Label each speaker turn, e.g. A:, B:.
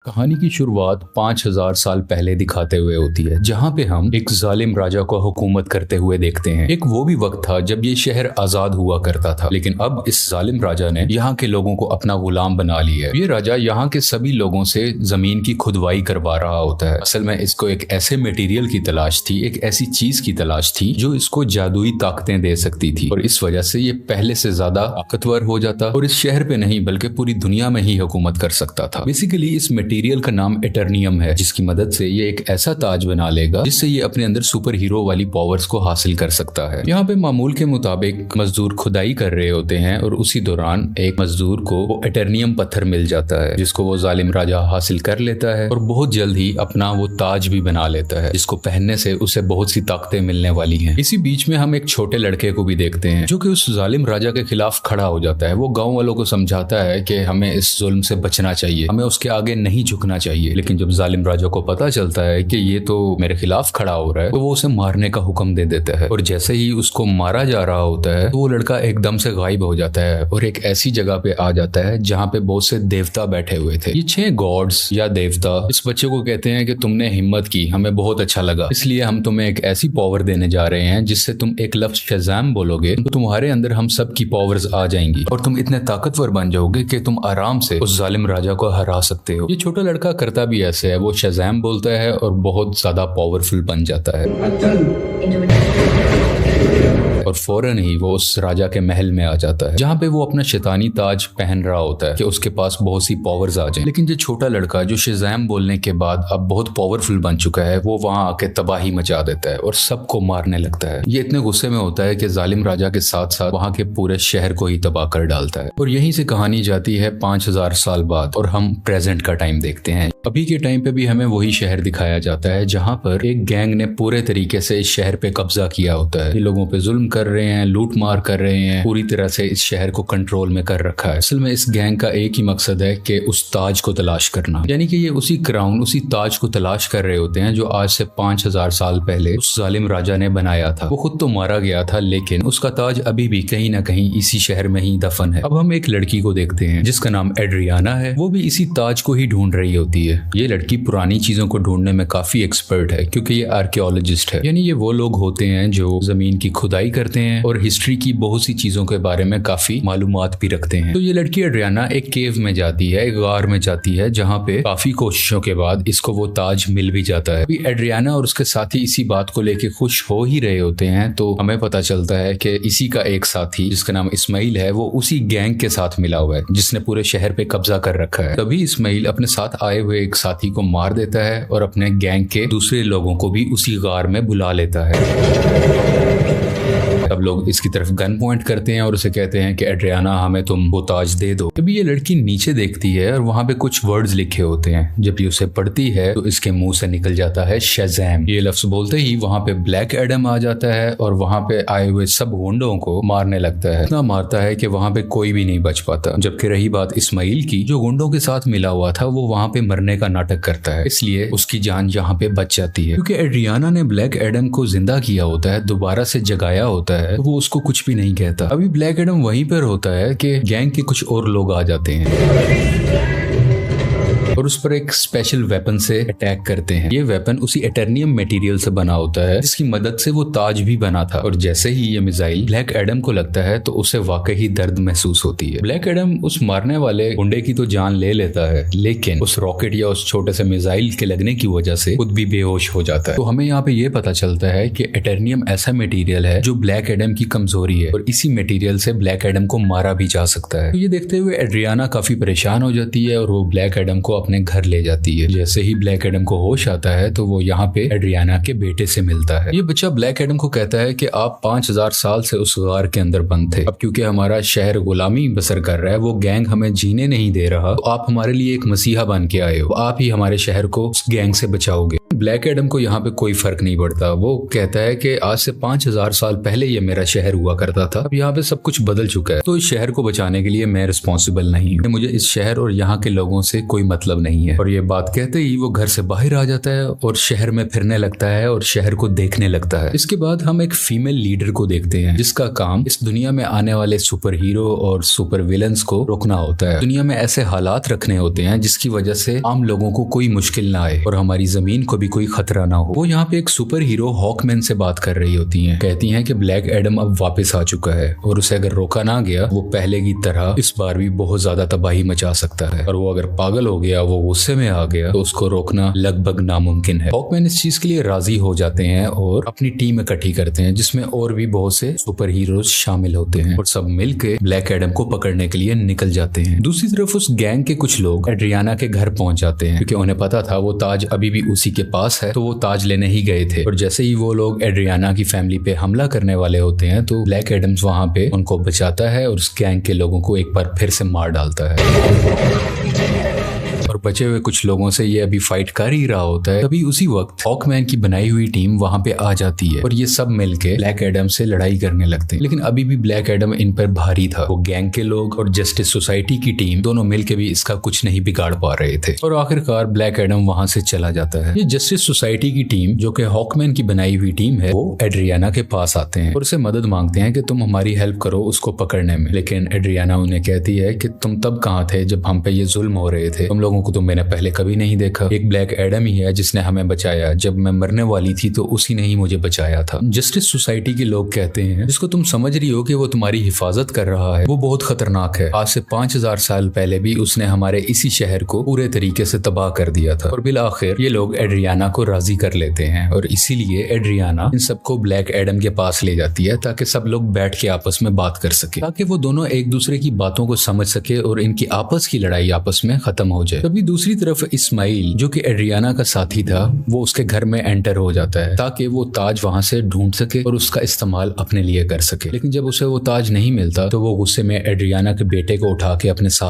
A: कहानी की शुरुआत 5000 साल पहले दिखाते हुए होती है, जहाँ पे हम एक जालिम राजा को हुकूमत करते हुए देखते हैं। एक वो भी वक्त था जब ये शहर आजाद हुआ करता था, लेकिन अब इस जालिम राजा ने यहाँ के लोगों को अपना गुलाम बना लिया है। ये राजा यहाँ के सभी लोगों से जमीन की खुदवाई करवा रहा होता है। असल में इसको एक ऐसे मटेरियल की तलाश थी, एक ऐसी चीज की तलाश थी जो इसको जादुई ताकतें दे सकती थी, और इस वजह से ये पहले से ज्यादा ताकतवर हो जाता और इस शहर पे नहीं बल्कि पूरी दुनिया में ही हुकूमत कर सकता था। बेसिकली इस मटेरियल का नाम एटर्नियम है, जिसकी मदद से ये एक ऐसा ताज बना लेगा जिससे ये अपने अंदर सुपर हीरो वाली पावर्स को हासिल कर सकता है। यहाँ पे मामूल के मुताबिक मजदूर खुदाई कर रहे होते हैं और उसी दौरान एक मजदूर को वो एटर्नियम पत्थर मिल जाता है, जिसको वो जालिम राजा हासिल कर लेता है और बहुत जल्द ही अपना वो ताज भी बना लेता है, जिसको पहनने से उसे बहुत सी ताकतें मिलने वाली हैं। इसी बीच में हम एक छोटे लड़के को भी देखते हैं जो कि उस जालिम राजा के खिलाफ खड़ा हो जाता है। वो गाँव वालों को समझाता है कि हमें इस जुल्म से बचना चाहिए, हमें उसके आगे नहीं झुकना चाहिए। लेकिन जब जालिम राजा को पता चलता है कि ये तो मेरे खिलाफ खड़ा हो रहा है, तो वो उसे मारने का हुक्म दे देता है। और जैसे ही उसको मारा जा रहा होता है तो वो लड़का एकदम से गायब हो जाता है और एक ऐसी जगह पे आ जाता है जहाँ पे बहुत से देवता बैठे हुए थे। ये 6 गॉड्स या देवता इस बच्चे को कहते हैं कि तुमने हिम्मत की, हमें बहुत अच्छा लगा, इसलिए हम तुम्हें एक ऐसी पावर देने जा रहे हैं जिससे तुम एक लफ्ज शज़ाम बोलोगे तो तुम्हारे अंदर हम सब की पावर्स आ जाएंगी और तुम इतने ताकतवर बन जाओगे कि तुम आराम से उस जालिम राजा को हरा सकते हो। ये छोटा लड़का करता भी ऐसे है, वो शज़ाम बोलता है और बहुत ज्यादा पावरफुल बन जाता है और फौरन ही वो उस राजा के महल में आ जाता है, जहाँ पे वो अपना शैतानी ताज पहन रहा होता है कि उसके पास बहुत सी पावर्स आ जाएं। लेकिन ये छोटा लड़का जो शज़ाम बोलने के बाद अब बहुत पावरफुल बन चुका है, वो वहां आके तबाही मचा देता है और सबको मारने लगता है। ये इतने गुस्से में होता है कि जालिम राजा के साथ साथ वहां के पूरे शहर को ही तबाह कर डालता है। और यहीं से कहानी जाती है 5000 साल बाद और हम प्रेजेंट का टाइम देखते हैं। अभी के टाइम पे भी हमें वही शहर दिखाया जाता है जहाँ पर एक गैंग ने पूरे तरीके से इस शहर पे कब्जा किया होता है। ये लोगों पे जुल्म कर रहे हैं, लूट मार कर रहे हैं, पूरी तरह से इस शहर को कंट्रोल में कर रखा है। असल में इस गैंग का एक ही मकसद है कि उस ताज को तलाश करना, यानी कि ये उसी क्राउन, उसी ताज को तलाश कर रहे होते हैं जो आज से 5000 साल पहले उस जालिम राजा ने बनाया था। वो खुद तो मारा गया था, लेकिन उसका ताज अभी भी कहीं ना कहीं इसी शहर में ही दफन है। अब हम एक लड़की को देखते हैं जिसका नाम एड्रियाना है। वो भी इसी ताज को ही ढूंढ रही होती है। ये लड़की पुरानी चीजों को ढूंढने में काफी एक्सपर्ट है, क्योंकि ये आर्कियोलॉजिस्ट है, यानी ये वो लोग होते हैं जो जमीन की खुदाई करते हैं और हिस्ट्री की बहुत सी चीजों के बारे में काफी मालूमात भी रखते हैं। तो ये लड़की एड्रियाना एक केव में जाती है, एक गार में जाती है, जहाँ पे काफी कोशिशों के बाद इसको वो ताज मिल भी जाता है। अभी एड्रियाना और उसके साथी इसी बात को लेके खुश हो ही रहे होते हैं तो हमें पता चलता है कि इसी का एक साथी जिसका नाम इस्माइल है, वो उसी गैंग के साथ मिला हुआ है जिसने पूरे शहर पे कब्जा कर रखा है। तभी इस्माइल अपने साथ आए हुए एक साथी को मार देता है और अपने गैंग के दूसरे लोगों को भी उसी गार में बुला लेता है। अब लोग इसकी तरफ गन पॉइंट करते हैं और उसे कहते हैं कि एड्रियाना, हमें तुम वो ताज दे दो। तभी ये लड़की नीचे देखती है और वहां पे कुछ वर्ड्स लिखे होते हैं। जब ये उसे पढ़ती है तो इसके मुंह से निकल जाता है शज़ाम। ये लफ्ज बोलते ही वहां पे ब्लैक एडम आ जाता है और वहां पे आए हुए सब गुंडों को मारने लगता है। इतना मारता है कि वहां पे कोई भी नहीं बच पाता। जबकि रही बात इस्माइल की, जो गुंडों के साथ मिला हुआ था, वो वहां पे मरने का नाटक करता है, इसलिए उसकी जान यहाँ पे बच जाती है। क्योंकि एड्रियाना ने ब्लैक एडम को जिंदा किया होता है, दोबारा से जगाया होता है, तो वो उसको कुछ भी नहीं कहता। अभी ब्लैक एडम वहीं पर होता है कि गैंग के कुछ और लोग आ जाते हैं और उस पर एक स्पेशल वेपन से अटैक करते हैं। ये वेपन उसी एटर्नियम मटेरियल से बना होता है जिसकी मदद से वो ताज भी बना था। और जैसे ही ये मिसाइल ब्लैक एडम को लगता है तो उसे वाकई दर्द महसूस होती है। ब्लैक एडम उस मारने वाले गुंडे की तो जान ले लेता है, लेकिन उस रॉकेट या उस छोटे से मिसाइल के लगने की वजह से खुद भी बेहोश हो जाता है। तो हमें यहाँ पे ये पता चलता है कि एटर्नियम ऐसा मटेरियल है जो ब्लैक एडम की कमजोरी है और इसी मटेरियल से ब्लैक एडम को मारा भी जा सकता है। तो ये देखते हुए एड्रियाना काफी परेशान हो जाती है और वो ब्लैक एडम को अपने घर ले जाती है। जैसे ही ब्लैक एडम को होश आता है तो वो यहाँ पे एड्रियाना के बेटे से मिलता है। ये बच्चा ब्लैक एडम को कहता है कि आप 5000 साल से उस गार के अंदर बंद थे, अब क्योंकि हमारा शहर गुलामी बसर कर रहा है, वो गैंग हमें जीने नहीं दे रहा, तो आप हमारे लिए एक मसीहा बन के आए हो, आप ही हमारे शहर को उस गैंग से बचाओगे। ब्लैक एडम को यहाँ पे कोई फर्क नहीं पड़ता। वो कहता है कि आज से 5000 साल पहले ये मेरा शहर हुआ करता था, अब यहाँ पे सब कुछ बदल चुका है, तो इस शहर को बचाने के लिए मैं रिस्पॉन्सिबल नहीं हूँ, मुझे इस शहर और यहाँ के लोगों से कोई मतलब नहीं है। और ये बात कहते ही वो घर से बाहर आ जाता है और शहर में फिरने लगता है और शहर को देखने लगता है। इसके बाद हम एक फीमेल लीडर को देखते हैं जिसका काम इस दुनिया में आने वाले सुपर हीरो और सुपर विलन्स को रोकना होता है। दुनिया में ऐसे हालात रखने होते हैं जिसकी वजह से आम लोगों को कोई मुश्किल ना आए और हमारी जमीन को भी कोई खतरा ना हो। वो यहाँ पे एक सुपर हीरो हॉकमैन से बात कर रही होती हैं। कहती हैं कि ब्लैक एडम अब वापस आ चुका है और उसे अगर रोका ना गया वो पहले की तरह इस बार भी बहुत ज्यादा तबाही मचा सकता है, और वो अगर पागल हो गया, वो गुस्से में आ गया, तो उसको रोकना लगभग नामुमकिन है। हॉकमैन इस चीज के लिए राजी हो जाते हैं और अपनी टीम इकट्ठी करते हैं जिसमें और भी बहुत से सुपर हीरोज शामिल होते हैं और सब मिलकर ब्लैक एडम को पकड़ने के लिए निकल जाते हैं। दूसरी तरफ उस गैंग के कुछ लोग एड्रियाना के घर पहुंच जाते हैं क्योंकि उन्हें पता था वो ताज अभी भी उसी के पास है, तो वो ताज लेने ही गए थे। और जैसे ही वो लोग एड्रियाना की फैमिली पे हमला करने वाले होते हैं तो ब्लैक एडम्स वहां पे उनको बचाता है और उस गैंग के लोगों को एक बार फिर से मार डालता है। और बचे हुए कुछ लोगों से ये अभी फाइट कर ही रहा होता है, तभी उसी वक्त हॉकमैन की बनाई हुई टीम वहां पे आ जाती है और ये सब मिलके ब्लैक एडम से लड़ाई करने लगते हैं। लेकिन अभी भी ब्लैक एडम इन पर भारी था। वो गैंग के लोग और जस्टिस सोसाइटी की टीम दोनों मिलके भी इसका कुछ नहीं बिगाड़ पा रहे थे और आखिरकार ब्लैक एडम वहां से चला जाता है। ये जस्टिस सोसाइटी की टीम जो कि हॉकमैन की बनाई हुई टीम है, वो एड्रियाना के पास आते हैं और उसे मदद मांगते हैं कि तुम हमारी हेल्प करो उसको पकड़ने में। लेकिन एड्रियाना उन्हें कहती है कि तुम तब कहाँ थे जब हम पे ये जुल्म हो रहे थे, तुम लोगों को तो मैंने पहले कभी नहीं देखा। एक ब्लैक एडम ही है जिसने हमें बचाया, जब मैं मरने वाली थी तो उसी ने ही मुझे बचाया था। जस्टिस सोसाइटी के लोग कहते हैं जिसको तुम समझ रही हो कि वो तुम्हारी हिफाजत कर रहा है वो बहुत खतरनाक है। आज से 5000 साल पहले भी उसने हमारे इसी शहर को पूरे तरीके से तबाह कर दिया था। और बिल आखिर ये लोग एड्रियाना को राजी कर लेते हैं और इसीलिए एड्रियाना इन सबको ब्लैक एडम के पास ले जाती है ताकि सब लोग बैठ के आपस में बात कर सके, ताकि वो दोनों एक दूसरे की बातों को समझ सके और इनकी आपस की लड़ाई आपस में खत्म हो जाए। तभी दूसरी तरफ इस्माइल जो कि एड्रियाना का साथी था वो उसके घर में एंटर हो जाता है ताकि वो ताज वहां से ढूंढ सके और उसका इस्तेमाल अपने लिए कर सके। लेकिन जब उसे वो ताज नहीं मिलता तो वो गुस्से में एड्रियाना के बेटे को उठा के अपने साथ